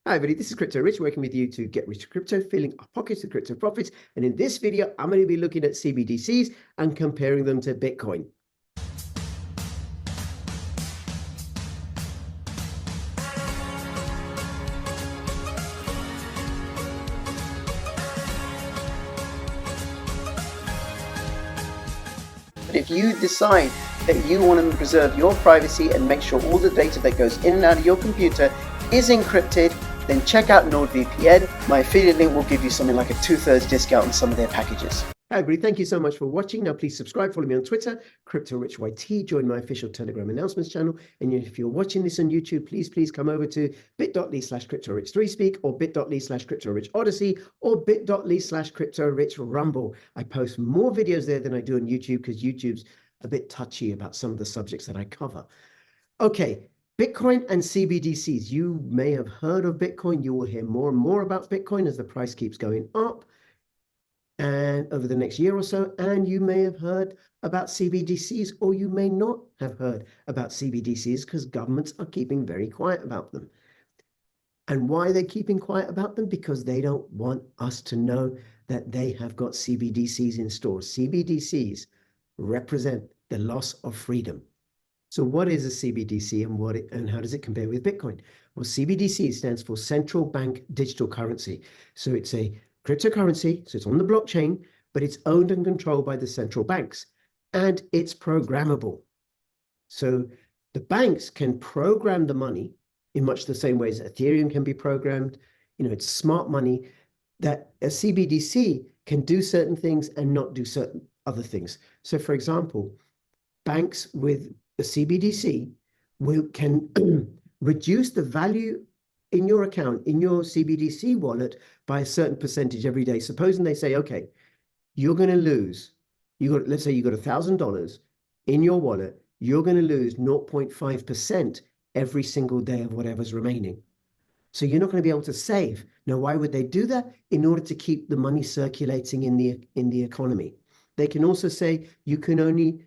Hi everybody, this is Crypto Rich working with you to get rich with crypto, filling our pockets with crypto profits. And in this video, I'm going to be looking at CBDCs and comparing them to Bitcoin. But if you decide that you want to preserve your privacy and make sure all the data that goes in and out of your computer is encrypted, then check out NordVPN. My affiliate link will give you something like a 2/3 discount on some of their packages. Hi everybody, thank you so much for watching. Now please subscribe, follow me on Twitter, CryptoRichYT, join my official Telegram announcements channel. And if you're watching this on YouTube, please come over to bit.ly/CryptoRich3Speak or bit.ly/CryptoRichOdyssey or bit.ly/CryptoRichRumble. I post more videos there than I do on YouTube because YouTube's a bit touchy about some of the subjects that I cover. Okay. Bitcoin and CBDCs. You may have heard of Bitcoin. You will hear more and more about Bitcoin as the price keeps going up and over the next year or so. And you may have heard about CBDCs, or you may not have heard about CBDCs because governments are keeping very quiet about them. And why they're keeping quiet about them? Because they don't want us to know that they have got CBDCs in store. CBDCs represent the loss of freedom. So what is a CBDC and how does it compare with Bitcoin? Well, CBDC stands for central bank digital currency. So it's a cryptocurrency, so it's on the blockchain, but it's owned and controlled by the central banks, and it's programmable. So the banks can program the money in much the same way as Ethereum can be programmed. It's smart money that a CBDC can do certain things and not do certain other things. So for example, banks with the CBDC can reduce the value in your account, in your CBDC wallet, by a certain percentage every day. Supposing they say, okay, you're going to lose, let's say you got $1,000 in your wallet, you're going to lose 0.5% every single day of whatever's remaining. So you're not going to be able to save. Now, why would they do that? In order to keep the money circulating in the economy. They can also say you can only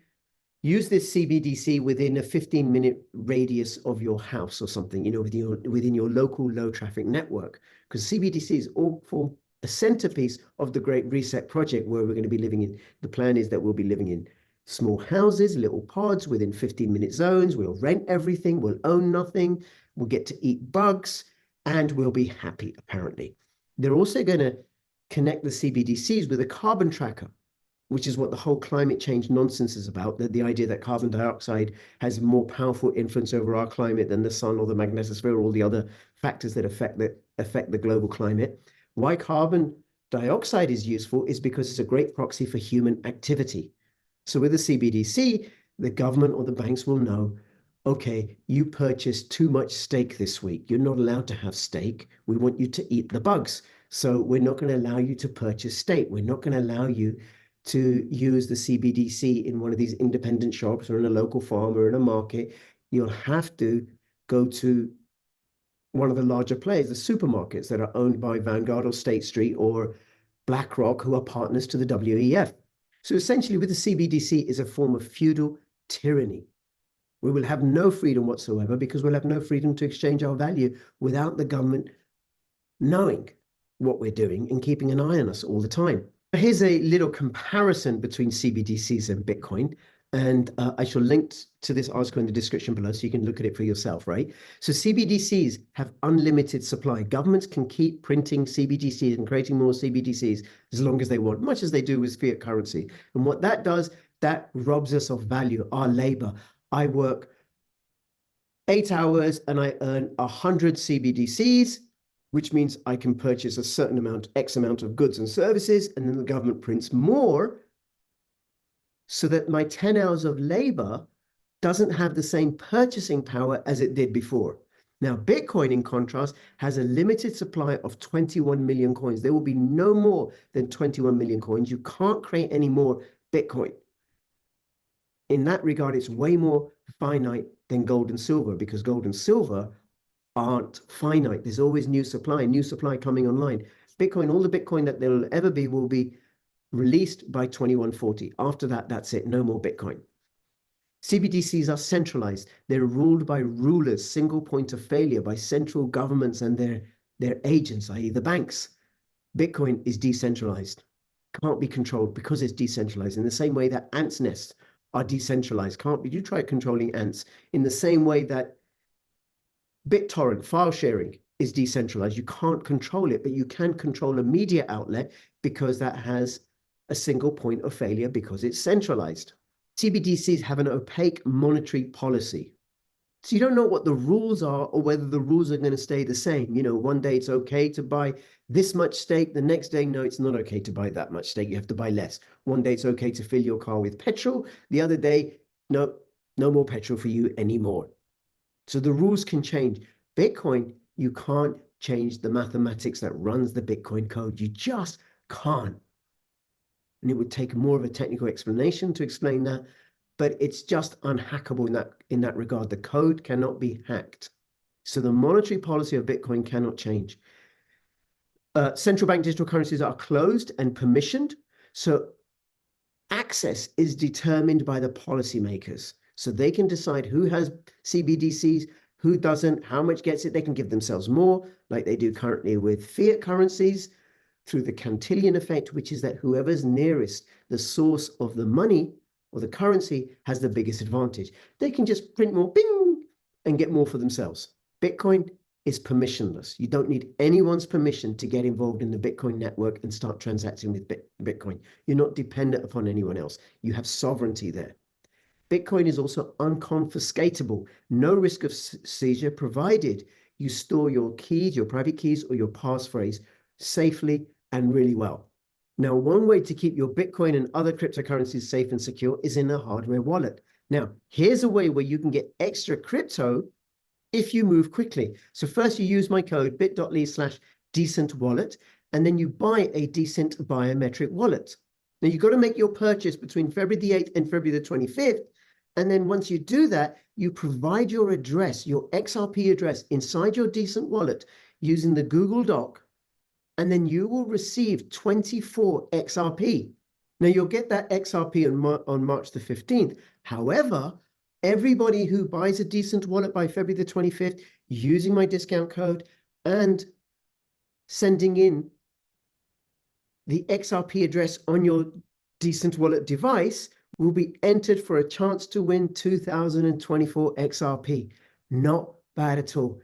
use this CBDC within a 15-minute radius of your house or something, within your local low traffic network, because CBDCs all form a centerpiece of the Great Reset project, where we're going to be living in. The plan is that we'll be living in small houses, little pods within 15-minute zones. We'll rent everything. We'll own nothing. We'll get to eat bugs, and we'll be happy, apparently. They're also going to connect the CBDCs with a carbon tracker, which is what the whole climate change nonsense is about, that the idea that carbon dioxide has more powerful influence over our climate than the sun or the magnetosphere or all the other factors that affect the global climate. Why carbon dioxide is useful is because it's a great proxy for human activity. So with the CBDC, the government or the banks will know, okay, you purchased too much steak this week. You're not allowed to have steak. We want you to eat the bugs. So we're not going to allow you to purchase steak. We're not going to allow you to use the CBDC in one of these independent shops or in a local farm or in a market. You'll have to go to one of the larger players, the supermarkets that are owned by Vanguard or State Street or BlackRock, who are partners to the WEF. So essentially, with the CBDC is a form of feudal tyranny. We will have no freedom whatsoever because we'll have no freedom to exchange our value without the government knowing what we're doing and keeping an eye on us all the time. Here's a little comparison between CBDCs and Bitcoin, and I shall link to this article in the description below so you can look at it for yourself, right? So CBDCs have unlimited supply. Governments can keep printing CBDCs and creating more CBDCs as long as they want, much as they do with fiat currency. And what that does, that robs us of value, our labor. I work 8 hours and I earn 100 CBDCs, which means I can purchase a certain amount, X amount of goods and services, and then the government prints more so that my 10 hours of labor doesn't have the same purchasing power as it did before. Now, Bitcoin, in contrast, has a limited supply of 21 million coins. There will be no more than 21 million coins. You can't create any more Bitcoin. In that regard, it's way more finite than gold and silver, because gold and silver aren't finite. There's always new supply coming online. Bitcoin, all the Bitcoin that there will ever be will be released by 2140. After that, that's it. No more Bitcoin. CBDCs are centralized. They're ruled by rulers, single point of failure, by central governments and their Their agents, i.e. the banks. Bitcoin is decentralized, can't be controlled because it's decentralized, in the same way that ants' nests are decentralized. Can't be, you try controlling ants, in the same way that BitTorrent file sharing is decentralized. You can't control it, but you can control a media outlet because that has a single point of failure because it's centralized. CBDCs have an opaque monetary policy. So you don't know what the rules are or whether the rules are going to stay the same. You know, one day it's okay to buy this much stake. The next day, no, it's not okay to buy that much stake. You have to buy less. One day it's okay to fill your car with petrol. The other day, no, no more petrol for you anymore. So the rules can change. Bitcoin, you can't change the mathematics that runs the Bitcoin code. You just can't. And it would take more of a technical explanation to explain that, but it's just unhackable in that regard. The code cannot be hacked. So the monetary policy of Bitcoin cannot change. Central bank digital currencies are closed and permissioned. So access is determined by the policymakers. So they can decide who has CBDCs, who doesn't, how much gets it. They can give themselves more, like they do currently with fiat currencies, through the Cantillon effect, which is that whoever's nearest the source of the money or the currency has the biggest advantage. They can just print more, bing, and get more for themselves. Bitcoin is permissionless. You don't need anyone's permission to get involved in the Bitcoin network and start transacting with Bitcoin. You're not dependent upon anyone else. You have sovereignty there. Bitcoin is also unconfiscatable. No risk of seizure, provided you store your keys, your private keys, or your passphrase safely and really well. Now, one way to keep your Bitcoin and other cryptocurrencies safe and secure is in a hardware wallet. Now, here's a way where you can get extra crypto if you move quickly. So first you use my code bit.ly/decent-wallet, and then you buy a decent biometric wallet. Now you've got to make your purchase between February the 8th and February the 25th. And then once you do that, you provide your address, your XRP address inside your decent wallet using the Google Doc, and then you will receive 24 XRP. Now you'll get that XRP on March the 15th. However, everybody who buys a decent wallet by February the 25th using my discount code and sending in the XRP address on your decent wallet device will be entered for a chance to win 2024 XRP. Not bad at all.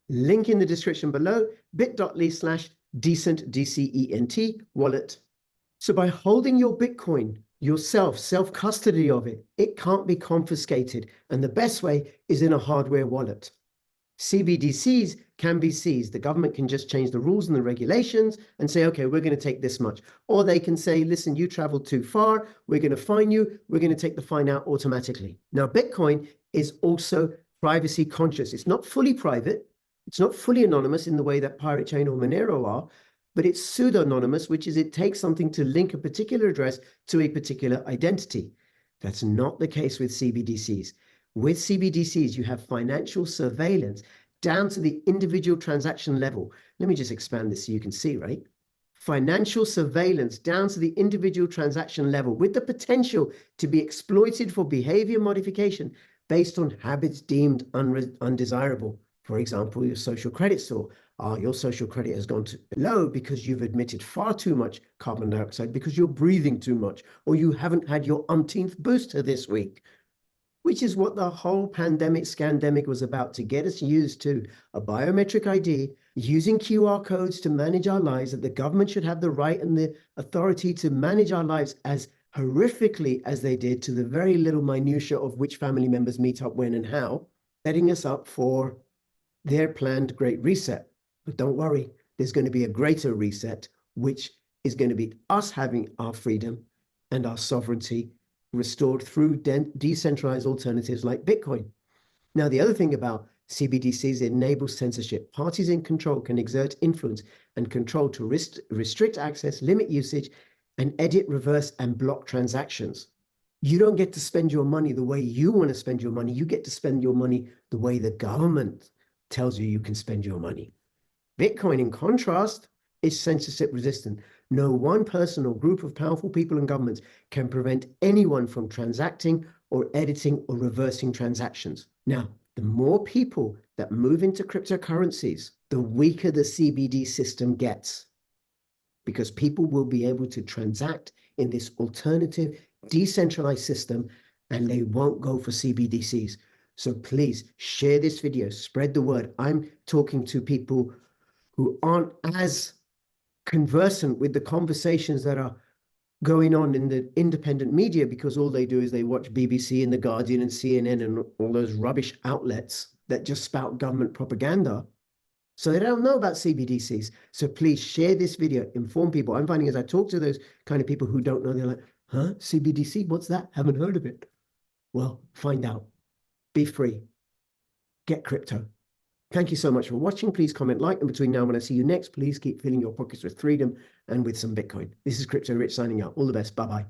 Link in the description below, bit.ly/decent, DCENT wallet. So by holding your Bitcoin yourself, self-custody of it, it can't be confiscated. And the best way is in a hardware wallet. CBDCs can be seized. The government can just change the rules and the regulations and say, okay, we're going to take this much. Or they can say, listen, you traveled too far. We're going to fine you. We're going to take the fine out automatically. Now, Bitcoin is also privacy conscious. It's not fully private. It's not fully anonymous in the way that Pirate Chain or Monero are, but it's pseudo-anonymous, which is it takes something to link a particular address to a particular identity. That's not the case with CBDCs. With CBDCs, you have financial surveillance down to the individual transaction level. Let me just expand this so you can see, right? Financial surveillance down to the individual transaction level with the potential to be exploited for behavior modification based on habits deemed undesirable. For example, your social credit score. Your social credit has gone low because you've emitted far too much carbon dioxide because you're breathing too much, or you haven't had your umpteenth booster this week, which is what the whole pandemic scandemic was about, to get us used to a biometric ID, using QR codes to manage our lives, that the government should have the right and the authority to manage our lives as horrifically as they did, to the very little minutiae of which family members meet up when and how, setting us up for their planned great reset. But don't worry, there's going to be a greater reset, which is going to be us having our freedom and our sovereignty restored through decentralized alternatives like Bitcoin. Now, the other thing about CBDCs, it enables censorship. Parties in control can exert influence and control to restrict access, limit usage, and edit, reverse, and block transactions. You don't get to spend your money the way you want to spend your money. You get to spend your money the way the government tells you you can spend your money. Bitcoin, in contrast, is censorship resistant. No one person or group of powerful people and governments can prevent anyone from transacting or editing or reversing transactions. Now, the more people that move into cryptocurrencies, the weaker the CBD system gets, because people will be able to transact in this alternative, decentralized system, and they won't go for CBDCs. So please share this video, spread the word. I'm talking to people who aren't as conversant with the conversations that are going on in the independent media, because all they do is they watch BBC and The Guardian and CNN and all those rubbish outlets that just spout government propaganda. So they don't know about CBDCs. So please share this video, inform people. I'm finding as I talk to those kind of people who don't know, they're like, huh, CBDC, what's that? Haven't heard of it. Well, find out. Be free. Get crypto. Thank you so much for watching. Please comment, like, and between now and when I see you next, please keep filling your pockets with freedom and with some Bitcoin. This is Crypto Rich signing out. All the best. Bye-bye.